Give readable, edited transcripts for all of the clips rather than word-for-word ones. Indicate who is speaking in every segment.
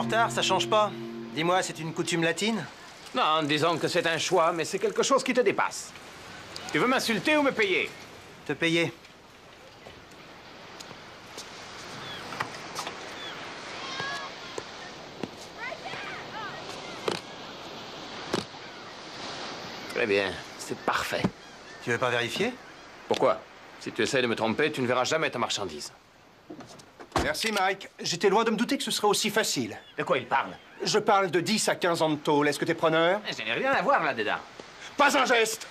Speaker 1: retard, ça change pas. Dis-moi, c'est une coutume latine?
Speaker 2: Non, disons que c'est un choix, mais c'est quelque chose qui te dépasse. Tu veux m'insulter ou me payer?
Speaker 1: Te payer.
Speaker 2: Très bien, c'est parfait.
Speaker 1: Tu veux pas vérifier?
Speaker 2: Pourquoi? Si tu essaies de me tromper, tu ne verras jamais ta marchandise.
Speaker 3: Merci, Mike. J'étais loin de me douter que ce serait aussi facile.
Speaker 2: De quoi il parle?
Speaker 3: Je parle de 10 à 15 ans de tôle. Est-ce que t'es preneur?
Speaker 2: Je n'ai rien à voir là-dedans.
Speaker 3: Pas un geste!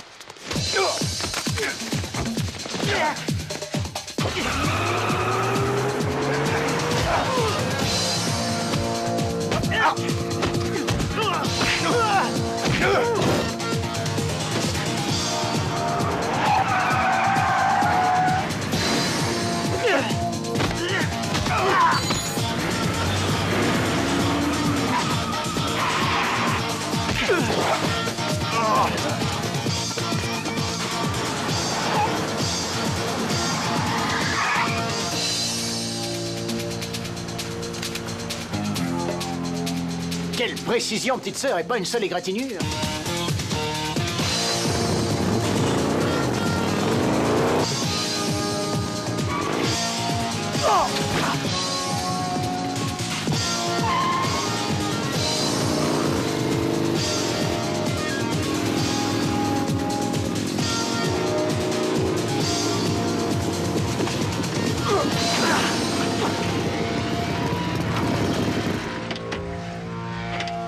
Speaker 4: Quelle précision, petite sœur, et pas une seule égratignure.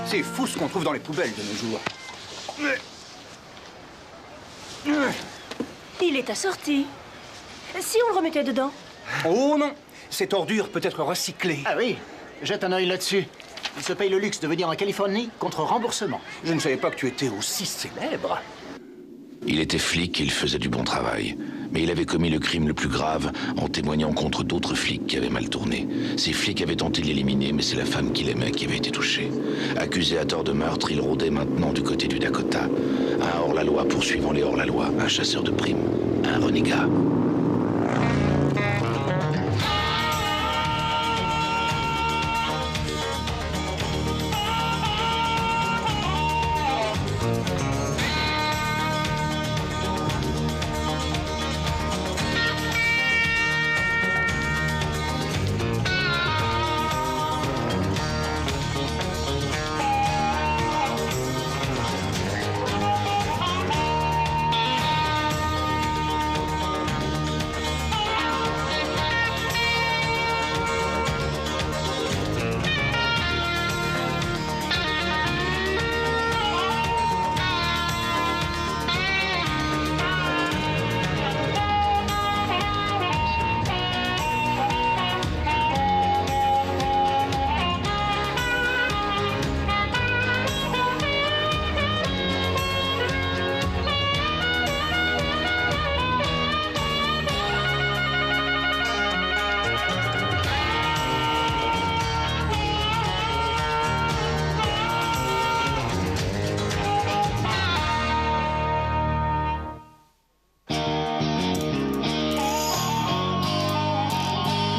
Speaker 3: C'est fou ce qu'on trouve dans les poubelles de nos jours.
Speaker 5: Il est assorti. Si on le remettait dedans?
Speaker 3: Oh non! Cette ordure peut être recyclée.
Speaker 4: Ah oui, jette un œil là-dessus. Il se paye le luxe de venir en Californie contre remboursement.
Speaker 3: Je ne savais pas que tu étais aussi célèbre.
Speaker 6: Il était flic et il faisait du bon travail. Mais il avait commis le crime le plus grave en témoignant contre d'autres flics qui avaient mal tourné. Ces flics avaient tenté de l'éliminer, mais c'est la femme qu'il aimait qui avait été touchée. Accusé à tort de meurtre, il rôdait maintenant du côté du Dakota. Un hors-la-loi poursuivant les hors-la-loi, un chasseur de primes, un renégat.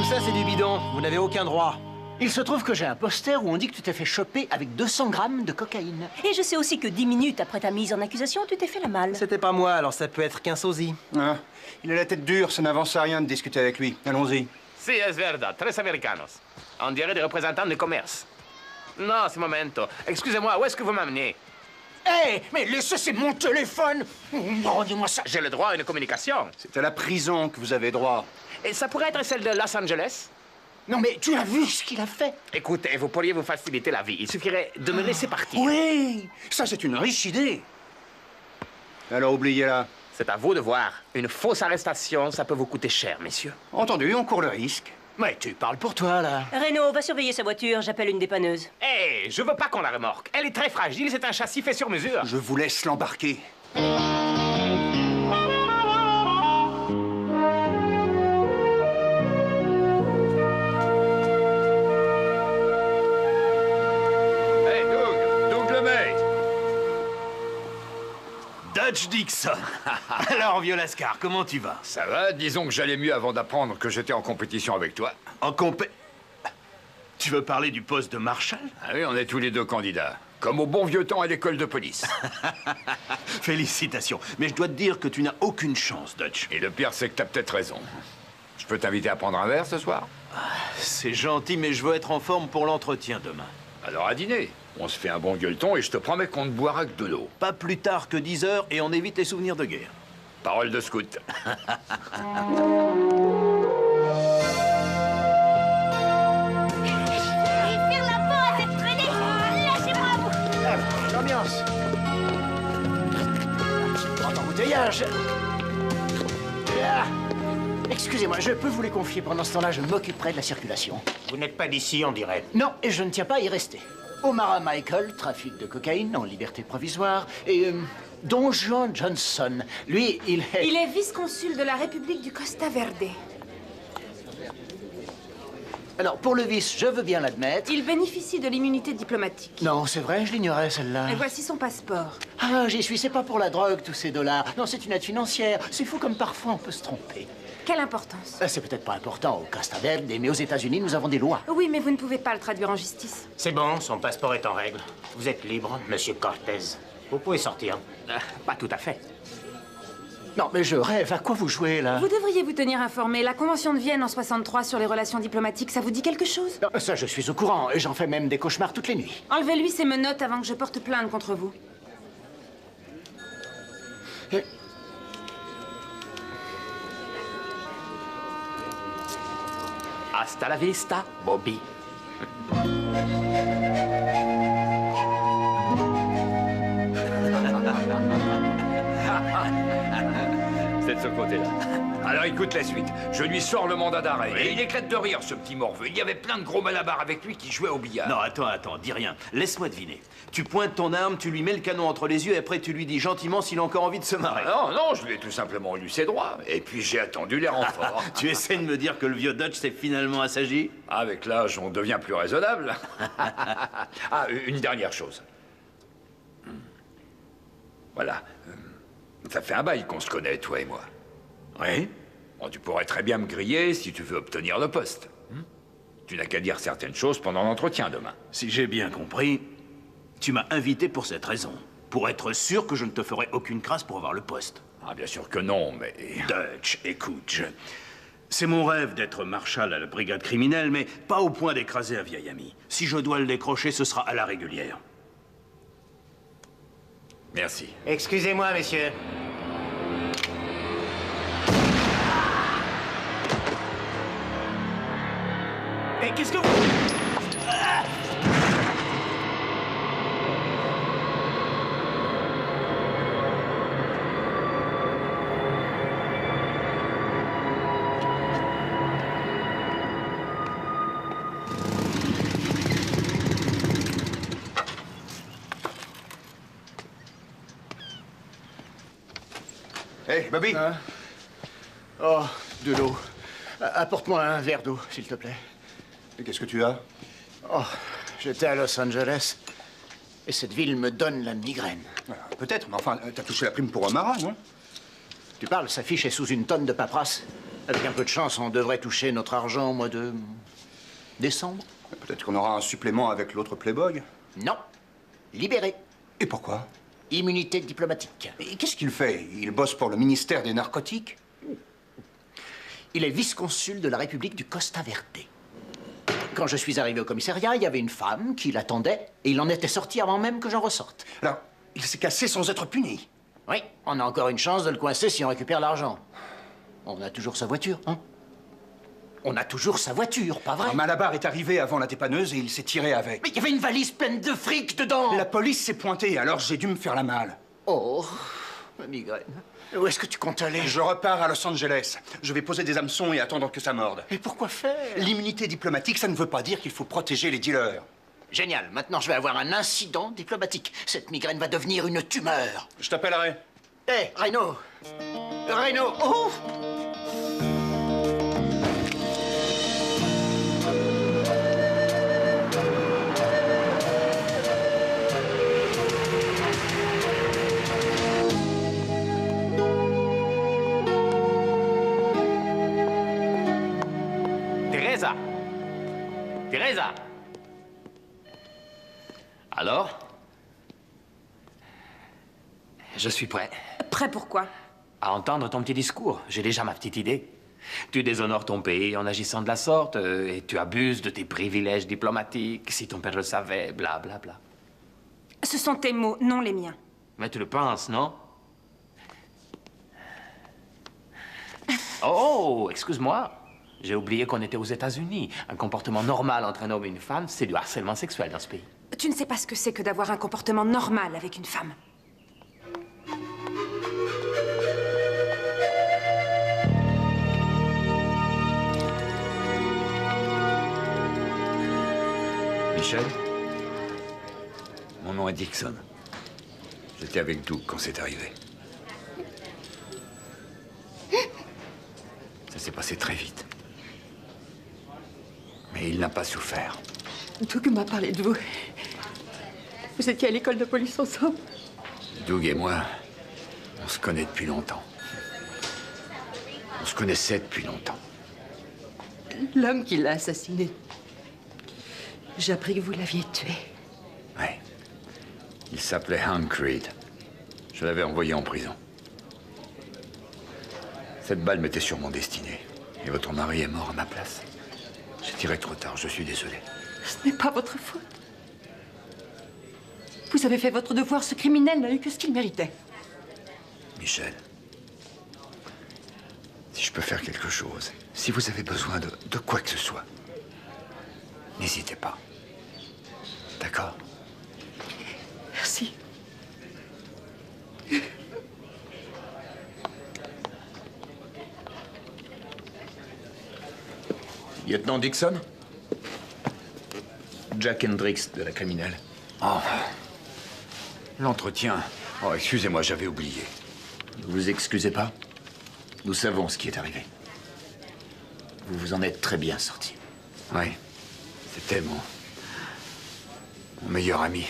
Speaker 1: Ça, c'est du bidon. Vous n'avez aucun droit.
Speaker 4: Il se trouve que j'ai un poster où on dit que tu t'es fait choper avec 200 grammes de cocaïne.
Speaker 5: Et je sais aussi que 10 minutes après ta mise en accusation, tu t'es fait la malle.
Speaker 1: C'était pas moi, alors ça peut être qu'un sosie.
Speaker 3: Ah, il a la tête dure, ça n'avance à rien de discuter avec lui. Allons-y.
Speaker 2: Si, es verdad. Tres americanos. On dirait des représentants de commerce. Non, c'est momento. Excusez-moi, où est-ce que vous m'amenez?
Speaker 4: Hé, mais laissez, c'est mon téléphone. Rendez-moi ça.
Speaker 2: J'ai le droit à une communication.
Speaker 3: C'est à la prison que vous avez droit.
Speaker 2: Et ça pourrait être celle de Los Angeles?
Speaker 4: Non, mais tu as vu ce qu'il a fait?
Speaker 2: Écoutez, vous pourriez vous faciliter la vie. Il suffirait de me laisser partir.
Speaker 3: Oui, ça c'est une riche idée. Alors oubliez-la.
Speaker 2: C'est à vous de voir. Une fausse arrestation, ça peut vous coûter cher, messieurs.
Speaker 3: Entendu, on court le risque.
Speaker 4: Mais tu parles pour toi, là.
Speaker 5: Renaud, va surveiller sa voiture, j'appelle une dépanneuse.
Speaker 2: Hé, je veux pas qu'on la remorque. Elle est très fragile, c'est un châssis fait sur mesure.
Speaker 3: Je vous laisse l'embarquer.
Speaker 7: Dutch Dixon. Alors, vieux Lascar, comment tu vas?
Speaker 8: Ça va, disons que j'allais mieux avant d'apprendre que j'étais en compétition avec toi.
Speaker 7: En compé... Tu veux parler du poste de marshal?
Speaker 8: Ah oui, on est tous les deux candidats. Comme au bon vieux temps à l'école de police.
Speaker 7: Félicitations. Mais je dois te dire que tu n'as aucune chance, Dutch.
Speaker 8: Et le pire, c'est que t'as peut-être raison. Je peux t'inviter à prendre un verre ce soir?
Speaker 7: C'est gentil, mais je veux être en forme pour l'entretien demain.
Speaker 8: Alors à dîner. On se fait un bon gueuleton et je te promets qu'on ne boira que de l'eau.
Speaker 7: Pas plus tard que 10 heures et on évite les souvenirs de guerre.
Speaker 8: Parole de scout.
Speaker 4: L'ambiance. Grand embouteillage. Ah. Excusez-moi, je peux vous les confier. Pendant ce temps-là, je m'occuperai de la circulation.
Speaker 9: Vous n'êtes pas d'ici, on dirait.
Speaker 4: Non, et je ne tiens pas à y rester. Omara Michael, trafic de cocaïne en liberté provisoire. Et Don Juan Johnson, lui, il est...
Speaker 10: Il est vice-consul de la République du Costa Verde.
Speaker 4: Alors, pour le vice, je veux bien l'admettre.
Speaker 10: Il bénéficie de l'immunité diplomatique.
Speaker 4: Non, c'est vrai, je l'ignorais, celle-là.
Speaker 10: Et voici son passeport.
Speaker 4: Ah, j'y suis, c'est pas pour la drogue, tous ces dollars. Non, c'est une aide financière. C'est fou comme parfois on peut se tromper.
Speaker 10: Quelle importance?
Speaker 4: C'est peut-être pas important au Costa Verde, mais aux États-Unis, nous avons des lois.
Speaker 10: Oui, mais vous ne pouvez pas le traduire en justice.
Speaker 9: C'est bon, son passeport est en règle. Vous êtes libre, monsieur Cortez. Vous pouvez sortir. Pas tout à fait.
Speaker 4: Non, mais je rêve. À quoi vous jouez, là?
Speaker 10: Vous devriez vous tenir informé. La Convention de Vienne en 63 sur les relations diplomatiques, ça vous dit quelque chose?
Speaker 4: Non, ça, je suis au courant. Et j'en fais même des cauchemars toutes les nuits.
Speaker 10: Enlevez-lui ces menottes avant que je porte plainte contre vous.
Speaker 2: Hasta la vista, Bobby.
Speaker 8: C'est de ce côté-là. Alors écoute la suite. Je lui sors le mandat d'arrêt. Et il éclate de rire, ce petit morveux. Il y avait plein de gros malabars avec lui qui jouaient au billard.
Speaker 7: Non, attends, dis rien. Laisse-moi deviner. Tu pointes ton arme, tu lui mets le canon entre les yeux et après tu lui dis gentiment s'il a encore envie de se marrer.
Speaker 8: Non, je lui ai tout simplement lu ses droits. Et puis j'ai attendu les renforts.
Speaker 7: Tu essaies de me dire que le vieux Dutch s'est finalement assagi?
Speaker 8: Avec l'âge, on devient plus raisonnable. Ah, une dernière chose. Voilà. Ça fait un bail qu'on se connaît, toi et moi.
Speaker 7: Oui?
Speaker 8: Bon, tu pourrais très bien me griller si tu veux obtenir le poste. Tu n'as qu'à dire certaines choses pendant l'entretien demain.
Speaker 7: Si j'ai bien compris, tu m'as invité pour cette raison. Pour être sûr que je ne te ferai aucune crasse pour avoir le poste.
Speaker 8: Ah, bien sûr que non, mais...
Speaker 7: Dutch, écoute, c'est mon rêve d'être marshal à la brigade criminelle, mais pas au point d'écraser un vieil ami. Si je dois le décrocher, ce sera à la régulière.
Speaker 8: Merci.
Speaker 9: Excusez-moi, messieurs.
Speaker 7: Et qu'est-ce que vous...
Speaker 3: Hey, Bobby.
Speaker 4: Oh, de l'eau. Apporte-moi un verre d'eau, s'il te plaît.
Speaker 3: Et qu'est-ce que tu as?
Speaker 4: Oh, j'étais à Los Angeles. Et cette ville me donne la migraine.
Speaker 3: Peut-être, mais enfin, t'as touché la prime pour Omara, non?
Speaker 4: Tu parles, sa fiche est sous une tonne de paperasse. Avec un peu de chance, on devrait toucher notre argent au mois de... décembre.
Speaker 3: Peut-être qu'on aura un supplément avec l'autre Playboy.
Speaker 4: Non. Libéré.
Speaker 3: Et pourquoi?
Speaker 4: Immunité diplomatique.
Speaker 3: Et qu'est-ce qu'il fait? Il bosse pour le ministère des Narcotiques?
Speaker 4: Il est vice-consul de la République du Costa Verde. Quand je suis arrivé au commissariat, il y avait une femme qui l'attendait et il en était sorti avant même que j'en ressorte.
Speaker 3: Alors, il s'est cassé sans être puni.
Speaker 4: Oui, on a encore une chance de le coincer si on récupère l'argent. On a toujours sa voiture, hein? On a toujours sa voiture, pas vrai?
Speaker 3: Un malabar est arrivé avant la dépanneuse et il s'est tiré avec.
Speaker 4: Mais il y avait une valise pleine de fric dedans!
Speaker 3: La police s'est pointée, alors j'ai dû me faire la malle.
Speaker 4: Oh, ma migraine. Où est-ce que tu comptes aller?
Speaker 3: Je repars à Los Angeles. Je vais poser des hameçons et attendre que ça morde.
Speaker 4: Et pourquoi faire?
Speaker 3: L'immunité diplomatique, ça ne veut pas dire qu'il faut protéger les dealers.
Speaker 4: Génial, maintenant je vais avoir un incident diplomatique. Cette migraine va devenir une tumeur.
Speaker 3: Je t'appellerai.
Speaker 4: Hé, Reno! Reno! Oh!
Speaker 2: Teresa! Teresa! Alors? Je suis prêt.
Speaker 10: Prêt pour quoi?
Speaker 2: À entendre ton petit discours. J'ai déjà ma petite idée. Tu déshonores ton pays en agissant de la sorte et tu abuses de tes privilèges diplomatiques. Si ton père le savait, bla bla bla.
Speaker 10: Ce sont tes mots, non les miens.
Speaker 2: Mais tu le penses, non? Oh, excuse-moi. J'ai oublié qu'on était aux États-Unis. Un comportement normal entre un homme et une femme, c'est du harcèlement sexuel dans ce pays.
Speaker 10: Tu ne sais pas ce que c'est que d'avoir un comportement normal avec une femme.
Speaker 8: Michel? Mon nom est Dixon. J'étais avec Doug quand c'est arrivé. Ça s'est passé très vite. Mais il n'a pas souffert.
Speaker 11: Doug m'a parlé de vous. Vous étiez à l'école de police ensemble?
Speaker 8: Doug et moi, on se connaît depuis longtemps. On se connaissait depuis longtemps.
Speaker 11: L'homme qui l'a assassiné. J'ai appris que vous l'aviez tué.
Speaker 8: Oui. Il s'appelait Hank Creed. Je l'avais envoyé en prison. Cette balle m'était sûrement destinée. Et votre mari est mort à ma place. J'ai tiré trop tard, je suis désolé.
Speaker 11: Ce n'est pas votre faute. Vous avez fait votre devoir, ce criminel n'a eu que ce qu'il méritait.
Speaker 8: Michel, si je peux faire quelque chose, si vous avez besoin de quoi que ce soit, n'hésitez pas. D'accord?
Speaker 11: Merci.
Speaker 4: Lieutenant Dixon? Jack Hendricks de la criminelle.
Speaker 8: Oh. L'entretien. Oh, excusez-moi, j'avais oublié.
Speaker 4: Ne vous excusez pas. Nous savons ce qui est arrivé. Vous vous en êtes très bien sorti.
Speaker 8: Oui. C'était mon meilleur ami.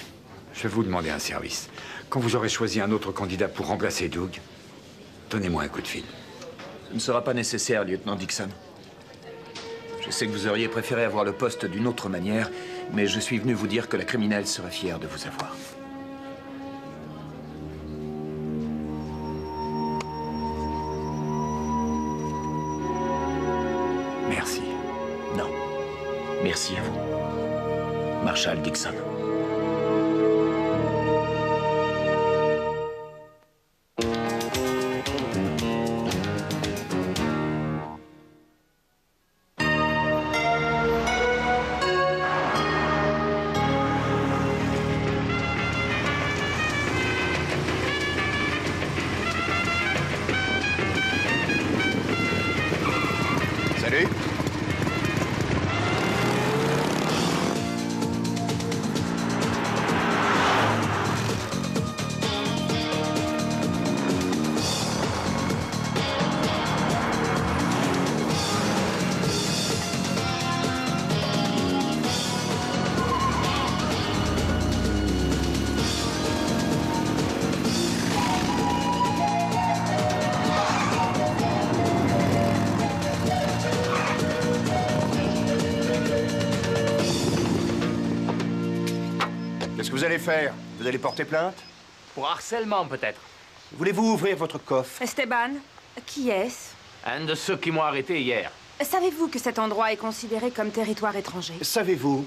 Speaker 8: Je vais vous demander un service. Quand vous aurez choisi un autre candidat pour remplacer Doug, donnez-moi un coup de fil.
Speaker 4: Ce ne sera pas nécessaire, lieutenant Dixon. Je sais que vous auriez préféré avoir le poste d'une autre manière, mais je suis venu vous dire que la criminelle serait fière de vous avoir.
Speaker 8: Merci.
Speaker 4: Non. Merci à vous. Marshal Dixon.
Speaker 3: Salut. Qu'est-ce que vous allez faire? Vous allez porter plainte?
Speaker 2: Pour harcèlement, peut-être.
Speaker 3: Voulez-vous ouvrir votre coffre?
Speaker 10: Esteban, qui est-ce?
Speaker 2: Un de ceux qui m'ont arrêté hier.
Speaker 10: Savez-vous que cet endroit est considéré comme territoire étranger?
Speaker 3: Savez-vous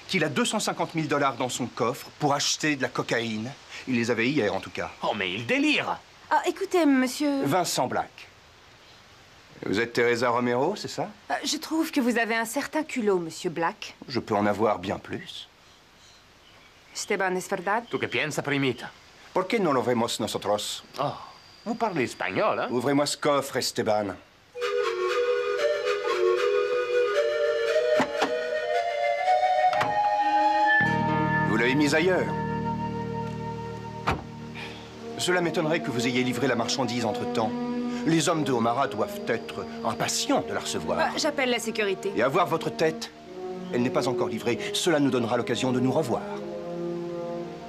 Speaker 3: qu'il a 250 000 $ dans son coffre pour acheter de la cocaïne? Il les avait hier, en tout cas.
Speaker 2: Oh, mais il délire!
Speaker 10: Ah, écoutez, monsieur...
Speaker 3: Vincent Black. Vous êtes Teresa Romero, c'est ça?
Speaker 10: Je trouve que vous avez un certain culot, monsieur Black.
Speaker 3: Je peux en avoir bien plus.
Speaker 10: Esteban, es verdad?
Speaker 2: ¿Tú qué piensas, primita?
Speaker 3: ¿Por qué no lo vemos nosotros?
Speaker 2: Oh, vous parlez espagnol, hein?
Speaker 3: Ouvrez-moi ce coffre, Esteban. Vous l'avez mis ailleurs. Cela m'étonnerait que vous ayez livré la marchandise entre-temps. Les hommes de O'Mara doivent être impatients de la recevoir.
Speaker 10: J'appelle la sécurité.
Speaker 3: Et à voir votre tête, elle n'est pas encore livrée. Cela nous donnera l'occasion de nous revoir.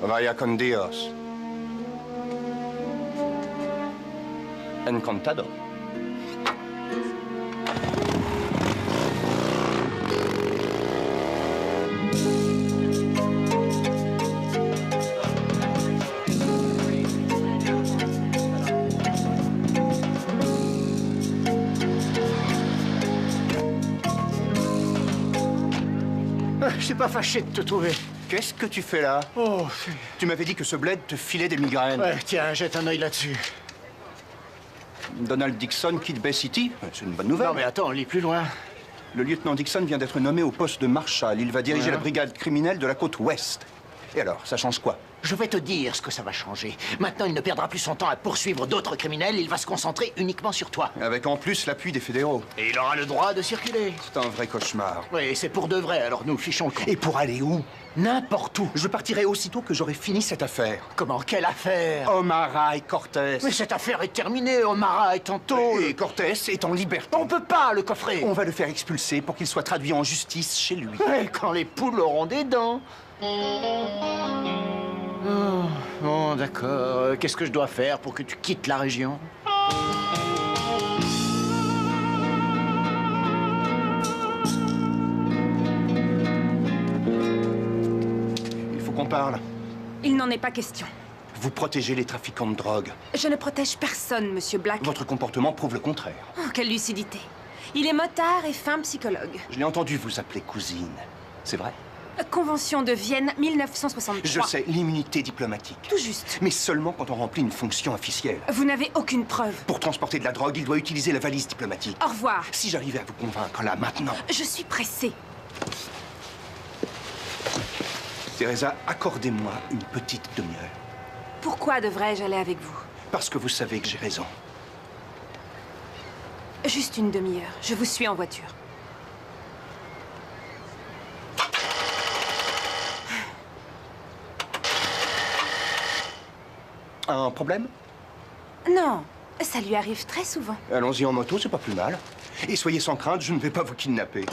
Speaker 3: Vaya con Dios. Encantado.
Speaker 4: suis pas fâché de te trouver.
Speaker 3: Qu'est-ce que tu fais là?
Speaker 4: Oh,
Speaker 3: Tu m'avais dit que ce bled te filait des migraines.
Speaker 4: ouais, tiens, jette un œil là-dessus.
Speaker 3: Donald Dixon quitte Bay City. C'est une bonne nouvelle.
Speaker 4: Non, mais attends, lis plus loin.
Speaker 3: Le lieutenant Dixon vient d'être nommé au poste de Marshal. Il va diriger la brigade criminelle de la côte ouest. Et alors, ça change quoi?
Speaker 4: Je vais te dire ce que ça va changer. Maintenant, il ne perdra plus son temps à poursuivre d'autres criminels. Il va se concentrer uniquement sur toi.
Speaker 3: Avec en plus l'appui des fédéraux.
Speaker 4: Et il aura le droit de circuler.
Speaker 3: C'est un vrai cauchemar.
Speaker 4: Oui, c'est pour de vrai, alors nous fichons le camp.
Speaker 3: Et pour aller où?
Speaker 4: N'importe où.
Speaker 3: Je partirai aussitôt que j'aurai fini cette affaire.
Speaker 4: Comment? Quelle affaire?
Speaker 3: O'Mara et Cortés.
Speaker 4: Mais cette affaire est terminée. O'Mara est en tôle.
Speaker 3: Et Cortés est en liberté.
Speaker 4: On peut pas le coffrer.
Speaker 3: On va le faire expulser pour qu'il soit traduit en justice chez lui.
Speaker 4: Et quand les poules auront des dents. Oh, bon, d'accord. Qu'est-ce que je dois faire pour que tu quittes la région?
Speaker 3: Il faut qu'on parle.
Speaker 10: Il n'en est pas question.
Speaker 3: Vous protégez les trafiquants de drogue.
Speaker 10: Je ne protège personne, Monsieur Black.
Speaker 3: Votre comportement prouve le contraire.
Speaker 10: Oh, quelle lucidité. Il est motard et fin psychologue.
Speaker 3: Je l'ai entendu vous appeler cousine. C'est vrai?
Speaker 10: Convention de Vienne, 1963.
Speaker 3: Je sais, l'immunité diplomatique.
Speaker 10: Tout juste.
Speaker 3: Mais seulement quand on remplit une fonction officielle.
Speaker 10: Vous n'avez aucune preuve.
Speaker 3: Pour transporter de la drogue, il doit utiliser la valise diplomatique.
Speaker 10: Au revoir.
Speaker 3: Si j'arrivais à vous convaincre là, maintenant...
Speaker 10: Je suis pressée.
Speaker 3: Teresa, accordez-moi une petite demi-heure.
Speaker 10: Pourquoi devrais-je aller avec vous?
Speaker 3: Parce que vous savez que j'ai raison.
Speaker 10: Juste une demi-heure. Je vous suis en voiture.
Speaker 3: Un problème?
Speaker 10: Non, ça lui arrive très souvent.
Speaker 3: Allons-y en moto, c'est pas plus mal. Et soyez sans crainte, je ne vais pas vous kidnapper.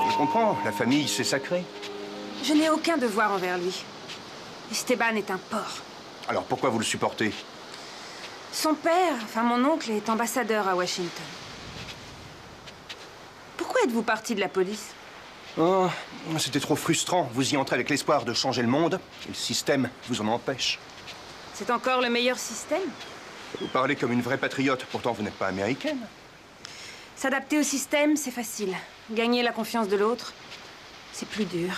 Speaker 3: Je comprends, la famille, c'est sacré.
Speaker 10: Je n'ai aucun devoir envers lui. Esteban est un porc.
Speaker 3: Alors pourquoi vous le supportez?
Speaker 10: Son père, enfin mon oncle, est ambassadeur à Washington. Pourquoi êtes-vous parti de la police?
Speaker 3: Oh, c'était trop frustrant. Vous y entrez avec l'espoir de changer le monde, et le système vous en empêche.
Speaker 10: C'est encore le meilleur système?
Speaker 3: Vous parlez comme une vraie patriote, pourtant vous n'êtes pas américaine.
Speaker 10: S'adapter au système, c'est facile. Gagner la confiance de l'autre, c'est plus dur.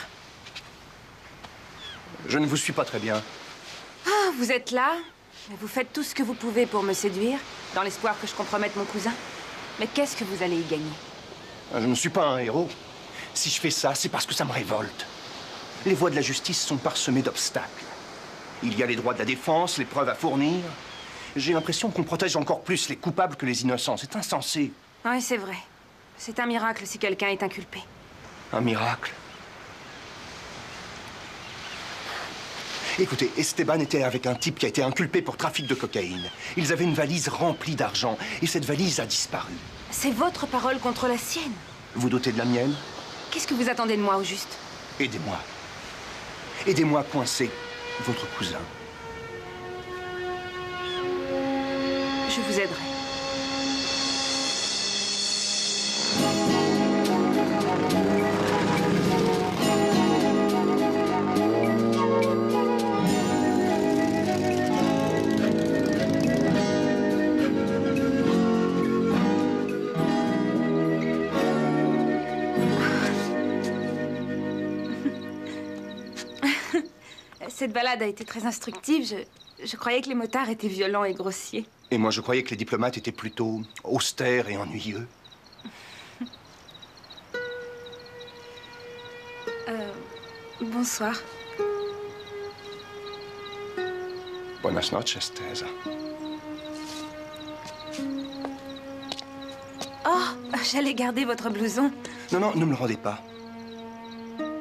Speaker 3: Je ne vous suis pas très bien.
Speaker 10: Ah, vous êtes là, vous faites tout ce que vous pouvez pour me séduire, dans l'espoir que je compromette mon cousin. Mais qu'est-ce que vous allez y gagner?
Speaker 3: Je ne suis pas un héros. Si je fais ça, c'est parce que ça me révolte. Les voies de la justice sont parsemées d'obstacles. Il y a les droits de la défense, les preuves à fournir. J'ai l'impression qu'on protège encore plus les coupables que les innocents. C'est insensé.
Speaker 10: Oui, c'est vrai. C'est un miracle si quelqu'un est inculpé.
Speaker 3: Un miracle. Écoutez, Esteban était avec un type qui a été inculpé pour trafic de cocaïne. Ils avaient une valise remplie d'argent, et cette valise a disparu.
Speaker 10: C'est votre parole contre la sienne.
Speaker 3: Vous doutez de la mienne?
Speaker 10: Qu'est-ce que vous attendez de moi, au juste?
Speaker 3: Aidez-moi. Aidez-moi à coincer votre cousin.
Speaker 10: Je vous aiderai. Cette balade a été très instructive. Je croyais que les motards étaient violents et grossiers.
Speaker 3: Et moi, je croyais que les diplomates étaient plutôt austères et ennuyeux.
Speaker 10: Bonsoir.
Speaker 3: Buenas noches, Teresa.
Speaker 10: Oh, j'allais garder votre blouson.
Speaker 3: Non, non, ne me le rendez pas.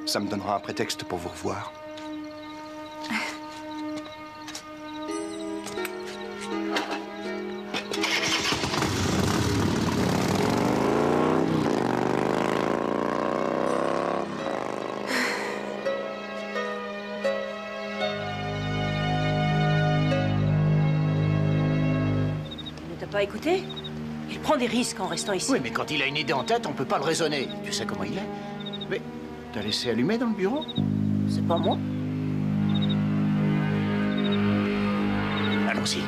Speaker 3: Ça me donnera un prétexte pour vous revoir.
Speaker 5: peut pas écouter. Il prend des risques en restant ici.
Speaker 4: Oui, mais quand il a une idée en tête, on peut pas le raisonner. Tu sais comment il est. Mais t'as laissé allumer dans le bureau?
Speaker 5: C'est pas moi.
Speaker 4: Allons-y.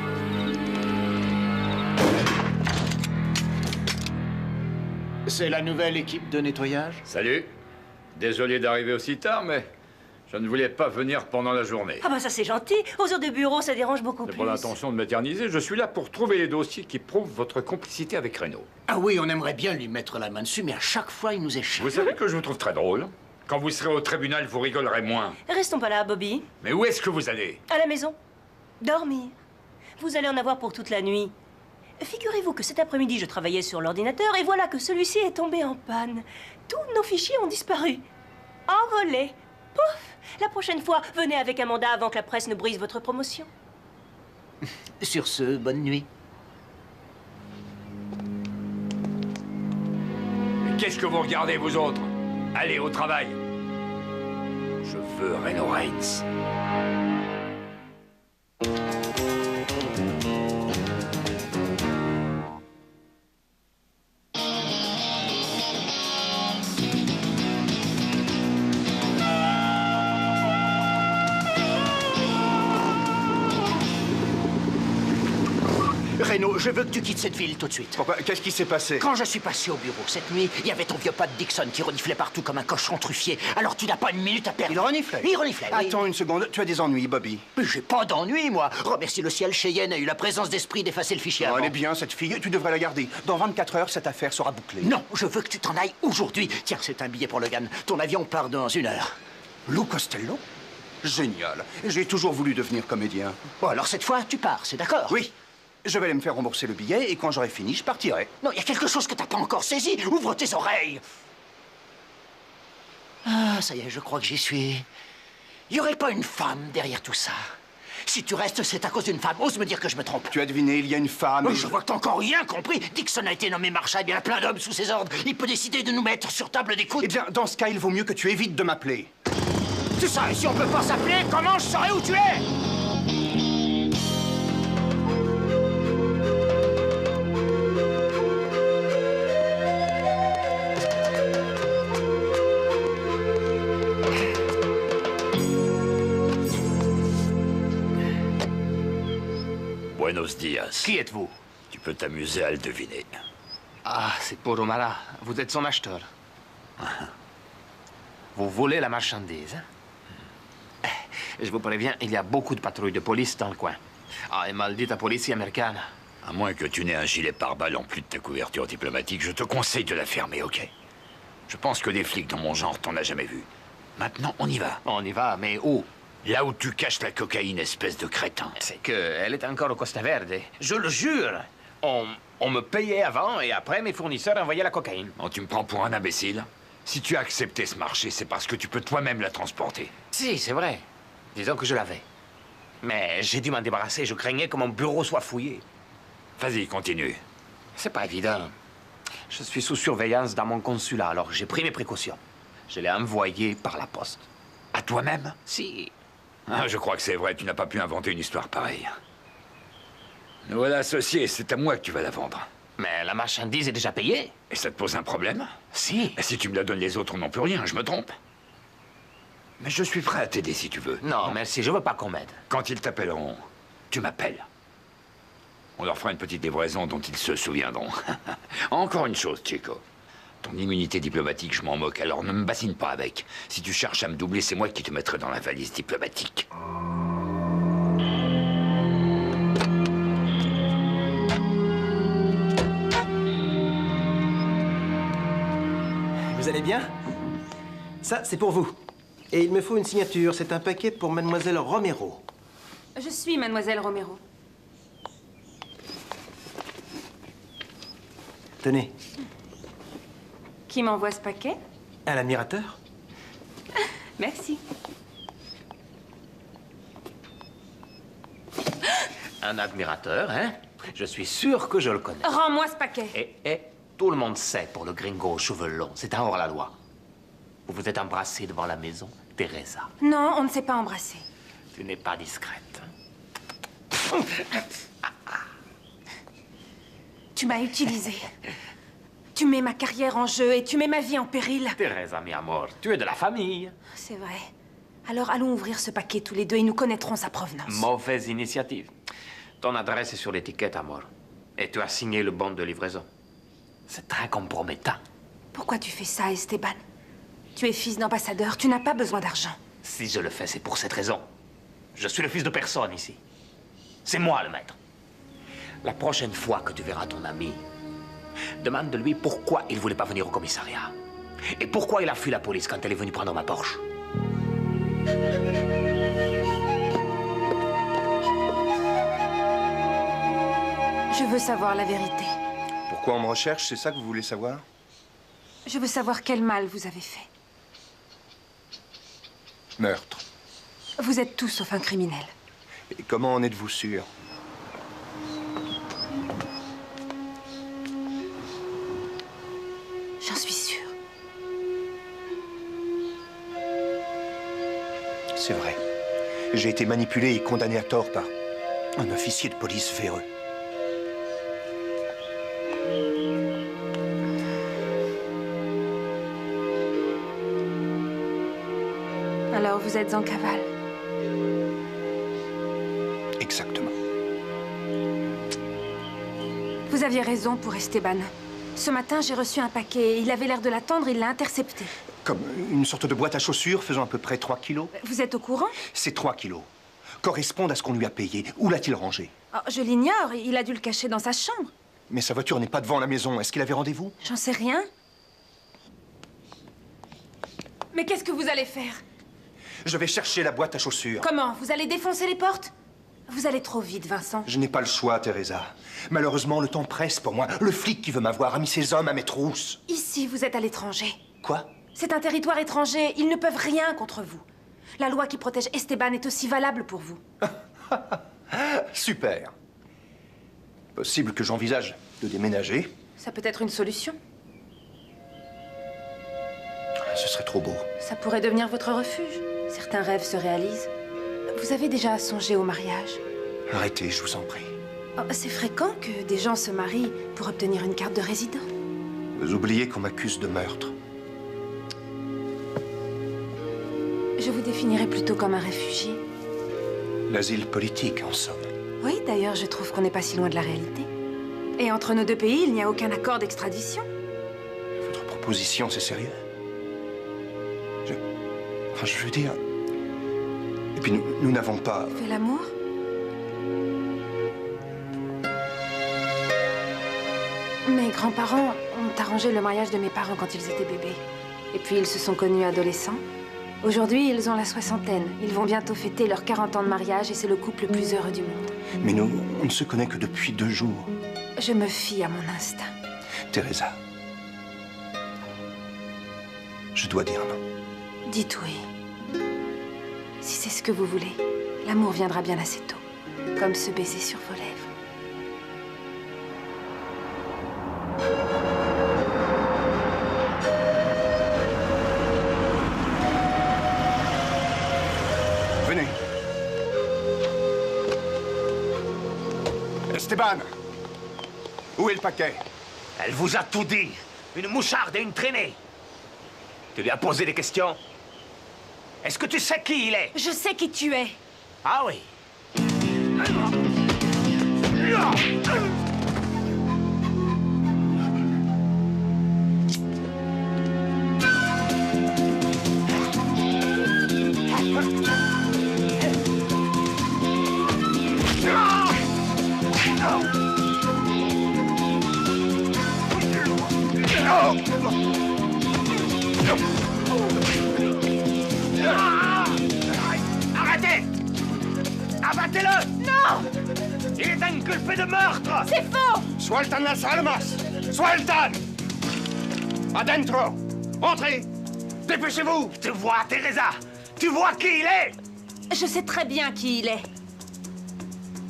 Speaker 4: C'est la nouvelle équipe de nettoyage?
Speaker 8: Salut. Désolé d'arriver aussi tard, mais je ne voulais pas venir pendant la journée.
Speaker 5: Ah bah ça c'est gentil. Aux heures de bureau, ça dérange beaucoup
Speaker 8: C'est
Speaker 5: plus.
Speaker 8: pas l'intention de m'éterniser, je suis là pour trouver les dossiers qui prouvent votre complicité avec Reynaud.
Speaker 4: Ah oui, on aimerait bien lui mettre la main dessus, mais à chaque fois, il nous échappe.
Speaker 8: Vous savez que je vous trouve très drôle. Quand vous serez au tribunal, vous rigolerez moins.
Speaker 5: Restons pas là, Bobby.
Speaker 8: Mais où est-ce que vous allez?
Speaker 5: À la maison. Dormir. Vous allez en avoir pour toute la nuit. Figurez-vous que cet après-midi, je travaillais sur l'ordinateur et voilà que celui-ci est tombé en panne. Tous nos fichiers ont disparu. Envolés. Pouf! La prochaine fois, venez avec un mandat avant que la presse ne brise votre promotion.
Speaker 4: Sur ce, bonne nuit.
Speaker 8: Mais qu'est-ce que vous regardez, vous autres? Allez au travail. Je veux Reynaud Reigns.
Speaker 4: Reynaud, je veux que tu quittes cette ville tout de suite.
Speaker 3: Pourquoi? Qu'est-ce qui s'est passé?
Speaker 4: Quand je suis passé au bureau cette nuit, il y avait ton vieux pote Dixon qui reniflait partout comme un cochon truffier. Alors tu n'as pas une minute à perdre.
Speaker 3: Il reniflait?
Speaker 4: Il reniflait, oui.
Speaker 3: Attends une seconde, tu as des ennuis, Bobby.
Speaker 4: Mais j'ai pas d'ennui, moi. Remercie le ciel, Cheyenne a eu la présence d'esprit d'effacer le fichier
Speaker 3: Oh,
Speaker 4: avant.
Speaker 3: elle est bien, cette fille. Tu devrais la garder. Dans 24 heures, cette affaire sera bouclée.
Speaker 4: Non, je veux que tu t'en ailles aujourd'hui. Tiens, c'est un billet pour Logan. Ton avion part dans 1 heure.
Speaker 3: Lou Costello? Génial. J'ai toujours voulu devenir comédien.
Speaker 4: Bon, alors cette fois, tu pars, c'est d'accord?
Speaker 3: Oui. Je vais aller me faire rembourser le billet et quand j'aurai fini, je partirai.
Speaker 4: Non, il y a quelque chose que t'as pas encore saisi. Ouvre tes oreilles. Ah, ça y est, je crois que j'y suis. Il y aurait pas une femme derrière tout ça. Si tu restes, c'est à cause d'une femme. Ose me dire que je me trompe.
Speaker 3: Tu as deviné, il y a une femme.
Speaker 4: Je vois que t'as encore rien compris. Dixon a été nommé marshal, il y a plein d'hommes sous ses ordres. Il peut décider de nous mettre sur table d'écoute.
Speaker 3: Eh bien, dans ce cas, il vaut mieux que tu évites de m'appeler.
Speaker 4: C'est ça, et si on peut pas s'appeler, comment je saurai où tu es?
Speaker 8: Buenos dias.
Speaker 2: Qui êtes-vous?
Speaker 8: Tu peux t'amuser à le deviner.
Speaker 2: Ah, c'est pour Omara. Vous êtes son acheteur. Vous volez la marchandise, hein? Je vous préviens, il y a beaucoup de patrouilles de police dans le coin. Ah, et maldita police américaine.
Speaker 8: À moins que tu n'aies un gilet pare-balles en plus de ta couverture diplomatique, je te conseille de la fermer, ok? Je pense que des flics dans mon genre, t'en as jamais vu. Maintenant, on y va.
Speaker 2: On y va, mais où?
Speaker 8: Là où tu caches la cocaïne, espèce de crétin.
Speaker 2: C'est qu'elle est encore au Costa Verde. Je le jure. On me payait avant et après, mes fournisseurs envoyaient la cocaïne.
Speaker 8: Oh, tu me prends pour un imbécile? Si tu as accepté ce marché, c'est parce que tu peux toi-même la transporter.
Speaker 2: Si, c'est vrai. Disons que je l'avais. Mais j'ai dû m'en débarrasser. Je craignais que mon bureau soit fouillé.
Speaker 8: Vas-y, continue.
Speaker 2: C'est pas évident. Je suis sous surveillance dans mon consulat, alors j'ai pris mes précautions. Je l'ai envoyé par la poste.
Speaker 8: À toi-même?
Speaker 2: Si.
Speaker 8: Ah, je crois que c'est vrai, tu n'as pas pu inventer une histoire pareille. Nous voilà associés, c'est à moi que tu vas la vendre.
Speaker 2: Mais la marchandise est déjà payée.
Speaker 8: Et ça te pose un problème?
Speaker 2: Si.
Speaker 8: Et si tu me la donnes, les autres n'ont plus rien, je me trompe? Mais je suis prêt à t'aider si tu veux.
Speaker 2: Non, merci, je veux pas qu'on m'aide.
Speaker 8: Quand ils t'appelleront, tu m'appelles. On leur fera une petite livraison dont ils se souviendront. Encore une chose, Chico. Ton immunité diplomatique, je m'en moque, alors ne me bassine pas avec. Si tu cherches à me doubler, c'est moi qui te mettrai dans la valise diplomatique.
Speaker 1: Vous allez bien? Ça, c'est pour vous. Et il me faut une signature. C'est un paquet pour Mademoiselle Romero.
Speaker 10: Je suis Mademoiselle Romero.
Speaker 1: Tenez.
Speaker 10: Qui m'envoie ce paquet?
Speaker 1: Un admirateur?
Speaker 10: Merci.
Speaker 2: Un admirateur, hein? Je suis sûr que je le connais.
Speaker 10: Rends-moi ce paquet.
Speaker 2: Et tout le monde sait pour le gringo aux cheveux longs. C'est un hors-la-loi. Vous vous êtes embrassés devant la maison, Teresa.
Speaker 10: Non, on ne s'est pas embrassé.
Speaker 2: Tu n'es pas discrète.
Speaker 10: Tu m'as utilisé. Tu mets ma carrière en jeu et tu mets ma vie en péril.
Speaker 2: Teresa, mi amor, tu es de la famille.
Speaker 10: C'est vrai. Alors allons ouvrir ce paquet tous les deux et nous connaîtrons sa provenance.
Speaker 2: Mauvaise initiative. Ton adresse est sur l'étiquette, amor. Et tu as signé le bon de livraison. C'est très compromettant.
Speaker 10: Pourquoi tu fais ça, Esteban? Tu es fils d'ambassadeur, tu n'as pas besoin d'argent.
Speaker 2: Si je le fais, c'est pour cette raison. Je suis le fils de personne ici. C'est moi le maître. La prochaine fois que tu verras ton ami, demande de lui pourquoi il voulait pas venir au commissariat. Et pourquoi il a fui la police quand elle est venue prendre ma Porsche.
Speaker 10: Je veux savoir la vérité.
Speaker 3: Pourquoi on me recherche, c'est ça que vous voulez savoir?
Speaker 10: Je veux savoir quel mal vous avez fait.
Speaker 3: Meurtre.
Speaker 10: Vous êtes tous sauf un criminel.
Speaker 3: Et comment en êtes-vous sûr?
Speaker 10: J'en suis sûre.
Speaker 3: C'est vrai. J'ai été manipulé et condamné à tort par un officier de police véreux.
Speaker 10: Alors vous êtes en cavale.
Speaker 3: Exactement.
Speaker 10: Vous aviez raison pour Esteban. Ce matin, j'ai reçu un paquet. Il avait l'air de l'attendre, il l'a intercepté.
Speaker 3: Comme une sorte de boîte à chaussures faisant à peu près 3 kilos.
Speaker 10: Vous êtes au courant?
Speaker 3: Ces 3 kilos correspondent à ce qu'on lui a payé. Où l'a-t-il rangé?
Speaker 10: Oh, je l'ignore. Il a dû le cacher dans sa chambre.
Speaker 3: Mais sa voiture n'est pas devant la maison. Est-ce qu'il avait rendez-vous?
Speaker 10: J'en sais rien. Mais qu'est-ce que vous allez faire?
Speaker 3: Je vais chercher la boîte à chaussures.
Speaker 10: Comment? Vous allez défoncer les portes? Vous allez trop vite, Vincent.
Speaker 3: Je n'ai pas le choix, Teresa. Malheureusement, le temps presse pour moi. Le flic qui veut m'avoir a mis ses hommes à mes trousses.
Speaker 10: Ici, vous êtes à l'étranger.
Speaker 3: Quoi?
Speaker 10: C'est un territoire étranger. Ils ne peuvent rien contre vous. La loi qui protège Esteban est aussi valable pour vous.
Speaker 3: Super. Possible que j'envisage de déménager.
Speaker 10: Ça peut être une solution.
Speaker 3: Ce serait trop beau.
Speaker 10: Ça pourrait devenir votre refuge. Certains rêves se réalisent. Vous avez déjà songé au mariage?
Speaker 3: Arrêtez, je vous en prie.
Speaker 10: Oh, c'est fréquent que des gens se marient pour obtenir une carte de résident.
Speaker 3: Vous oubliez qu'on m'accuse de meurtre.
Speaker 10: Je vous définirais plutôt comme un réfugié.
Speaker 3: L'asile politique, en somme.
Speaker 10: Oui, d'ailleurs, je trouve qu'on n'est pas si loin de la réalité. Et entre nos deux pays, il n'y a aucun accord d'extradition.
Speaker 3: Votre proposition, c'est sérieux? Enfin, je veux dire... Et puis, nous n'avons pas...
Speaker 10: Fait l'amour? Mes grands-parents ont arrangé le mariage de mes parents quand ils étaient bébés. Et puis, ils se sont connus adolescents. Aujourd'hui, ils ont la soixantaine. Ils vont bientôt fêter leurs 40 ans de mariage et c'est le couple le plus heureux du monde.
Speaker 3: Mais nous, on ne se connaît que depuis 2 jours.
Speaker 10: Je me fie à mon instinct.
Speaker 3: Teresa. Je dois dire non.
Speaker 10: Dites oui. Si c'est ce que vous voulez, l'amour viendra bien assez tôt. Comme ce baiser sur vos lèvres.
Speaker 3: Venez. Esteban! Où est le paquet?
Speaker 2: Elle vous a tout dit. Une moucharde et une traînée. Tu lui as posé des questions? Est-ce que tu sais qui il est?
Speaker 10: Je sais qui tu es.
Speaker 2: Ah oui. Arrêtez! Abattez-le!
Speaker 10: Non!
Speaker 2: Il est inculpé de meurtre!
Speaker 10: C'est faux!
Speaker 3: Sueltan las almas! Sueltan! Adentro! Entrez! Dépêchez-vous!
Speaker 2: Tu vois, Teresa? Tu vois qui il est?
Speaker 10: Je sais très bien qui il est.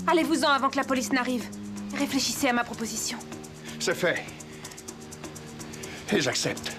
Speaker 10: Allez-vous-en avant que la police n'arrive. Réfléchissez à ma proposition.
Speaker 3: C'est fait. Et j'accepte.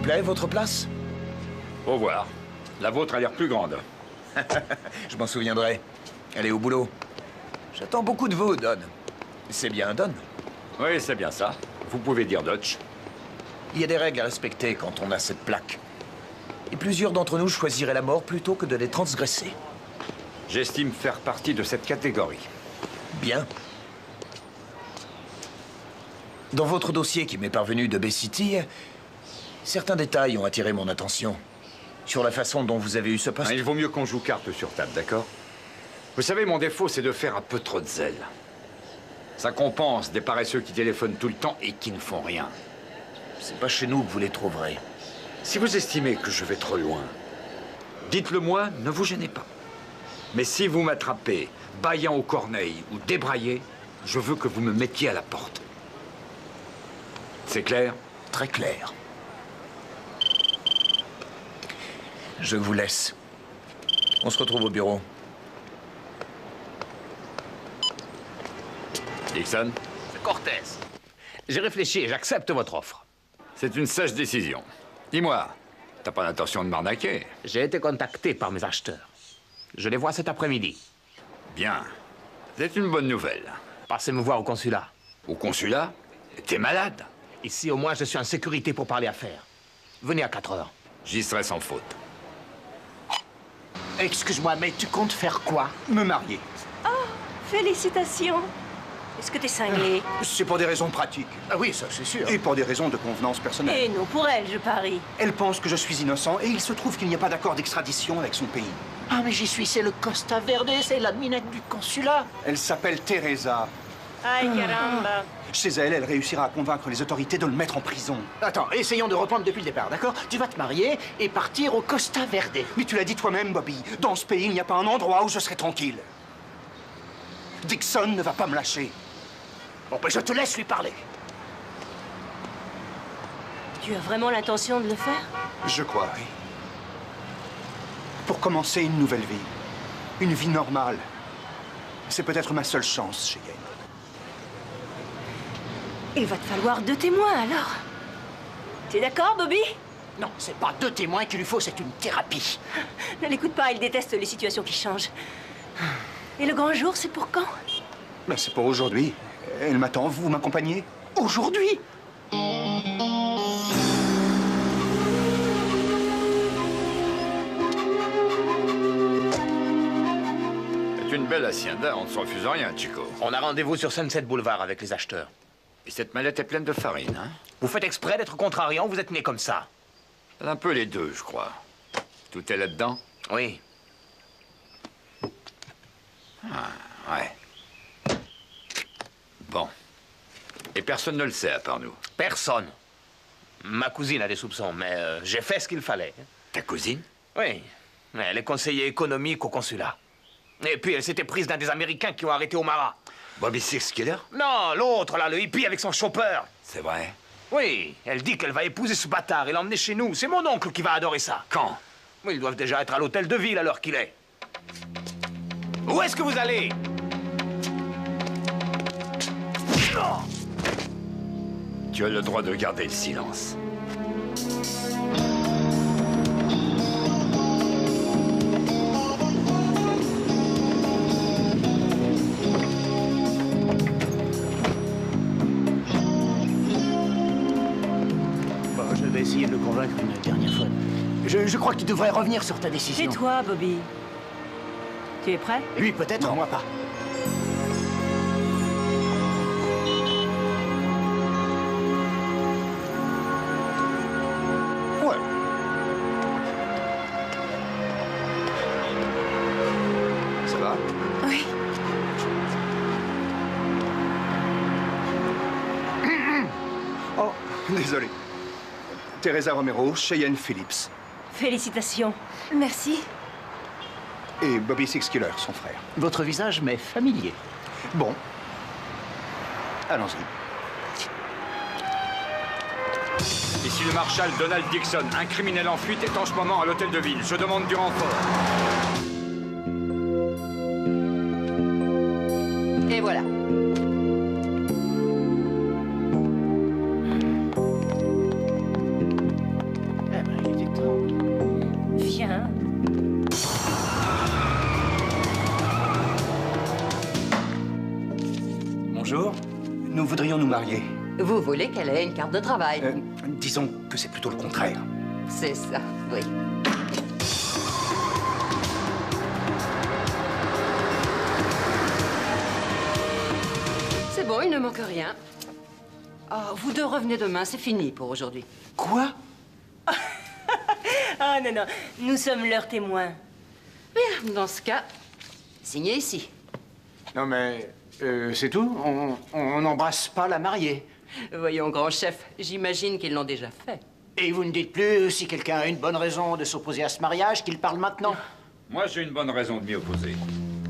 Speaker 3: plaît, votre place?
Speaker 8: Au revoir. La vôtre a l'air plus grande.
Speaker 3: Je m'en souviendrai. Elle est au boulot. J'attends beaucoup de vous, Don. C'est bien, Don?
Speaker 8: Oui, c'est bien ça. Vous pouvez dire Dutch.
Speaker 3: Il y a des règles à respecter quand on a cette plaque. Et plusieurs d'entre nous choisiraient la mort plutôt que de les transgresser.
Speaker 8: J'estime faire partie de cette catégorie.
Speaker 3: Bien. Dans votre dossier qui m'est parvenu de Bay City, certains détails ont attiré mon attention. Sur la façon dont vous avez eu ce poste.
Speaker 8: Il vaut mieux qu'on joue carte sur table, d'accord? Vous savez, mon défaut, c'est de faire un peu trop de zèle. Ça compense des paresseux qui téléphonent tout le temps et qui ne font rien.
Speaker 3: C'est pas chez nous que vous les trouverez.
Speaker 8: Si vous estimez que je vais trop loin, dites-le moi, ne vous gênez pas. Mais si vous m'attrapez, bâillant aux corneilles ou débraillé, je veux que vous me mettiez à la porte. C'est clair?
Speaker 3: Très clair. Je vous laisse. On se retrouve au bureau.
Speaker 8: Dixon?
Speaker 2: Cortez, j'ai réfléchi et j'accepte votre offre.
Speaker 8: C'est une sage décision. Dis-moi, t'as pas l'intention de m'arnaquer?
Speaker 2: J'ai été contacté par mes acheteurs. Je les vois cet après-midi.
Speaker 8: Bien. C'est une bonne nouvelle.
Speaker 2: Passez me voir au consulat.
Speaker 8: Au consulat? T'es malade?
Speaker 2: Ici, au moins, je suis en sécurité pour parler affaires. Venez à 4 heures.
Speaker 8: J'y serai sans faute.
Speaker 4: Excuse-moi, mais tu comptes faire quoi?
Speaker 3: Me marier.
Speaker 5: Oh, félicitations. Est-ce que t'es cinglé?
Speaker 3: C'est pour des raisons pratiques.
Speaker 4: Ah oui, ça c'est sûr.
Speaker 3: Et pour des raisons de convenance personnelle.
Speaker 5: Et non, pour elle, je parie.
Speaker 3: Elle pense que je suis innocent et il se trouve qu'il n'y a pas d'accord d'extradition avec son pays.
Speaker 4: Ah, mais j'y suis, c'est le Costa Verde, c'est la minette du consulat.
Speaker 3: Elle s'appelle Teresa.
Speaker 5: Aïe, caramba.
Speaker 3: Chez elle, elle réussira à convaincre les autorités de le mettre en prison.
Speaker 4: Attends, essayons de reprendre depuis le départ, d'accord? Tu vas te marier et partir au Costa Verde.
Speaker 3: Mais tu l'as dit toi-même, Bobby. Dans ce pays, il n'y a pas un endroit où je serai tranquille. Dixon ne va pas me lâcher.
Speaker 4: Bon, ben je te laisse lui parler.
Speaker 5: Tu as vraiment l'intention de le faire?
Speaker 3: Je crois, oui. Pour commencer une nouvelle vie. Une vie normale. C'est peut-être ma seule chance, Cheyenne.
Speaker 5: Il va te falloir 2 témoins, alors. T'es d'accord, Bobby?
Speaker 4: Non, c'est pas 2 témoins qu'il lui faut, c'est une thérapie.
Speaker 5: Ne l'écoute pas, il déteste les situations qui changent. Et le grand jour, c'est pour quand?
Speaker 3: Ben, c'est pour aujourd'hui. Elle m'attend, vous m'accompagnez?
Speaker 4: Aujourd'hui?
Speaker 8: C'est une belle hacienda, on ne se refuse rien, Chico.
Speaker 2: On a rendez-vous sur Sunset Boulevard avec les acheteurs.
Speaker 8: Et cette mallette est pleine de farine, hein?
Speaker 2: Vous faites exprès d'être contrariant, vous êtes né comme ça.
Speaker 8: Un peu les deux, je crois. Tout est là-dedans?
Speaker 2: Oui.
Speaker 8: Ah, ouais. Bon. Et personne ne le sait à part nous.
Speaker 2: Personne. Ma cousine a des soupçons, mais j'ai fait ce qu'il fallait.
Speaker 8: Ta cousine?
Speaker 2: Oui. Elle est conseillère économique au consulat. Et puis elle s'était prise d'un des Américains qui ont arrêté O'Mara.
Speaker 8: Bobby Six Killer?
Speaker 2: Non, l'autre, là, le hippie avec son chopper.
Speaker 8: C'est vrai?
Speaker 2: Oui, elle dit qu'elle va épouser ce bâtard et l'emmener chez nous. C'est mon oncle qui va adorer ça.
Speaker 8: Quand?
Speaker 2: Oui, ils doivent déjà être à l'hôtel de ville à l'heure qu'il est. Où est-ce que vous allez?
Speaker 8: Tu as le droit de garder le silence.
Speaker 4: Bon, je vais essayer de le convaincre une dernière fois. Je crois que tu devrais revenir sur ta décision.
Speaker 5: Tais-toi, Bobby. Tu es prêt?
Speaker 4: Lui, peut-être, moi pas.
Speaker 3: Ouais. Ça va?
Speaker 10: Oui.
Speaker 3: Oh, désolé. Teresa Romero, Cheyenne Phillips.
Speaker 5: Félicitations.
Speaker 10: Merci.
Speaker 3: Et Bobby Six Killer, son frère.
Speaker 4: Votre visage m'est familier.
Speaker 3: Bon. Allons-y.
Speaker 8: Ici le marshal Donald Dixon, un criminel en fuite est en ce moment à l'hôtel de ville. Je demande du renfort.
Speaker 11: Et voilà.
Speaker 3: devrions nous marier.
Speaker 11: Vous voulez qu'elle ait une carte de travail?
Speaker 3: Disons que c'est plutôt le contraire.
Speaker 11: C'est ça, oui. C'est bon, il ne manque rien. Oh, vous deux revenez demain, c'est fini pour aujourd'hui.
Speaker 3: Quoi?
Speaker 5: Ah non, non, nous sommes leurs témoins.
Speaker 11: Bien, dans ce cas, signez ici.
Speaker 4: Non mais, c'est tout? On n'embrasse pas la mariée.
Speaker 11: Voyons, grand chef, j'imagine qu'ils l'ont déjà fait.
Speaker 4: Et vous ne dites plus, si quelqu'un a une bonne raison de s'opposer à ce mariage, qu'il parle maintenant?
Speaker 8: Moi, j'ai une bonne raison de m'y opposer.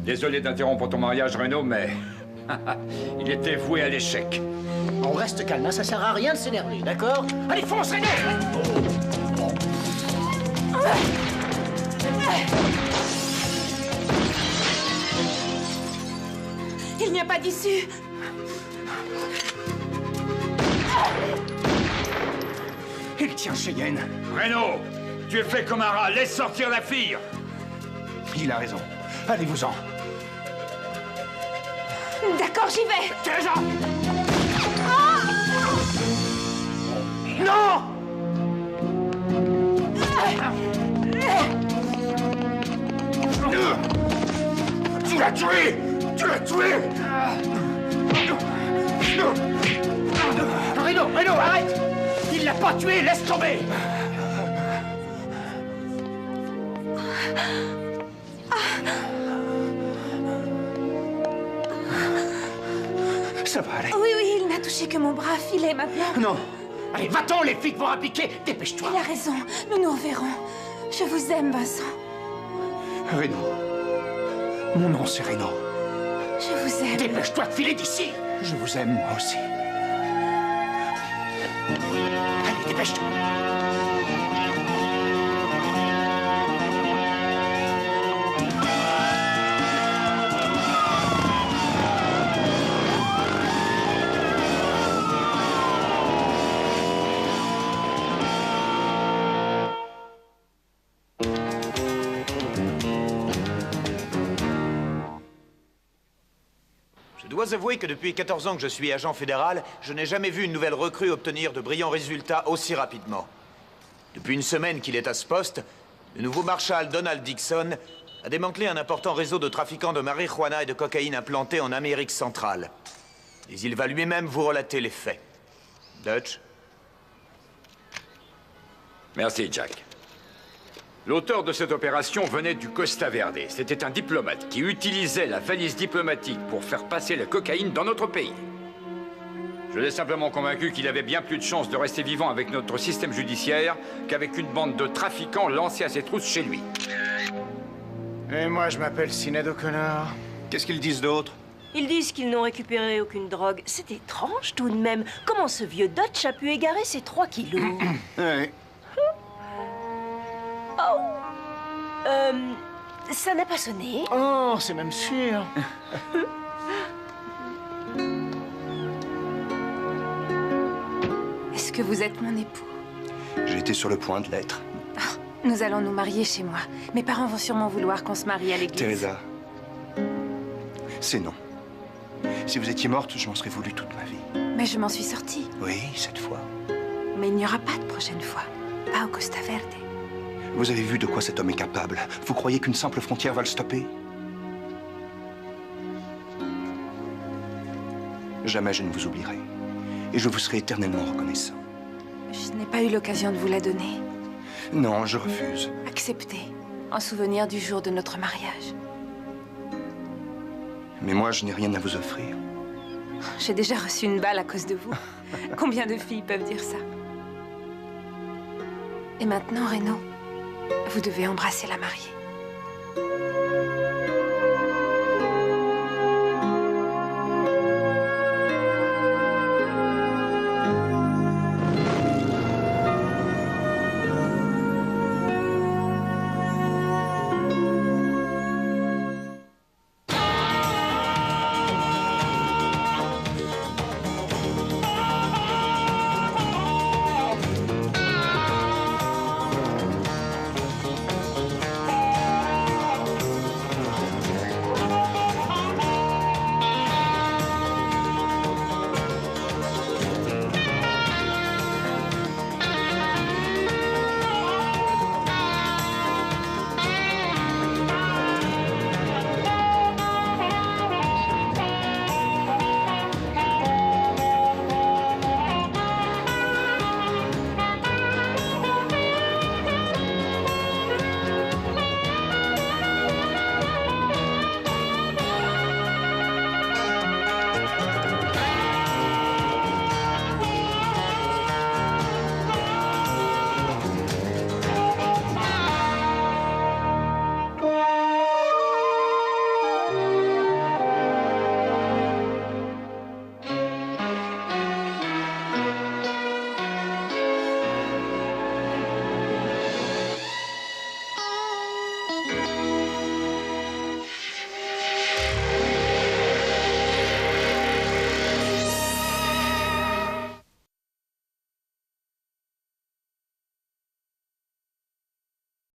Speaker 8: Désolé d'interrompre ton mariage, Renaud, mais... il était voué à l'échec.
Speaker 4: On reste calme, hein, ça sert à rien de s'énerver, d'accord? Allez, fonce, Renaud!
Speaker 10: Il n'y a pas d'issue.
Speaker 3: Il tient Cheyenne.
Speaker 8: Renaud, tu es fait comme un rat. Laisse sortir la fille.
Speaker 3: Il a raison. Allez-vous-en.
Speaker 10: D'accord, j'y vais.
Speaker 3: Teresa! Non! Tu l'as tué! Tu l'as tué!
Speaker 4: Renaud, arrête! Il l'a pas tué, laisse tomber!
Speaker 3: Ça va aller.
Speaker 10: Oui, il n'a touché que mon bras. Filez maintenant.
Speaker 3: Non.
Speaker 4: Allez, va-t'en, les flics vont appliquer! Dépêche-toi!
Speaker 10: Il a raison. Nous nous reverrons. Je vous aime, Vincent.
Speaker 3: Renaud. Mon nom, c'est Renaud.
Speaker 10: Je vous aime.
Speaker 4: Dépêche-toi de filer d'ici!
Speaker 3: Je vous aime, moi aussi.
Speaker 4: Allez, dépêche-toi!
Speaker 12: Je dois avouer que depuis 14 ans que je suis agent fédéral, je n'ai jamais vu une nouvelle recrue obtenir de brillants résultats aussi rapidement. Depuis une semaine qu'il est à ce poste, le nouveau marshal Donald Dixon a démantelé un important réseau de trafiquants de marijuana et de cocaïne implantés en Amérique centrale. Et il va lui-même vous relater les faits. Dutch?
Speaker 8: Merci, Jack. L'auteur de cette opération venait du Costa Verde. C'était un diplomate qui utilisait la valise diplomatique pour faire passer la cocaïne dans notre pays. Je l'ai simplement convaincu qu'il avait bien plus de chances de rester vivant avec notre système judiciaire qu'avec une bande de trafiquants lancés à ses trousses chez lui.
Speaker 4: Et moi, je m'appelle Sinead O'Connor.
Speaker 3: Qu'est-ce qu'ils disent d'autre?
Speaker 5: Ils disent qu'ils n'ont récupéré aucune drogue. C'est étrange tout de même. Comment ce vieux Dutch a pu égarer ces 3 kilos?
Speaker 3: Oui.
Speaker 5: Oh. Ça n'a pas sonné.
Speaker 4: Oh, c'est même sûr.
Speaker 10: Est-ce que vous êtes mon époux?
Speaker 3: J'ai été sur le point de l'être.
Speaker 10: Nous allons nous marier chez moi. Mes parents vont sûrement vouloir qu'on se marie à l'église.
Speaker 3: Teresa, c'est non. Si vous étiez morte, je m'en serais voulu toute ma vie.
Speaker 10: Mais je m'en suis sortie.
Speaker 3: Oui, cette fois.
Speaker 10: Mais il n'y aura pas de prochaine fois. Pas au Costa Verde.
Speaker 3: Vous avez vu de quoi cet homme est capable. Vous croyez qu'une simple frontière va le stopper? Jamais je ne vous oublierai. Et je vous serai éternellement reconnaissant.
Speaker 10: Je n'ai pas eu l'occasion de vous la donner.
Speaker 3: Non, je refuse.
Speaker 10: Acceptez, en souvenir du jour de notre mariage.
Speaker 3: Mais moi, je n'ai rien à vous offrir.
Speaker 10: J'ai déjà reçu une balle à cause de vous. Combien de filles peuvent dire ça? Et maintenant, Renaud, vous devez embrasser la mariée.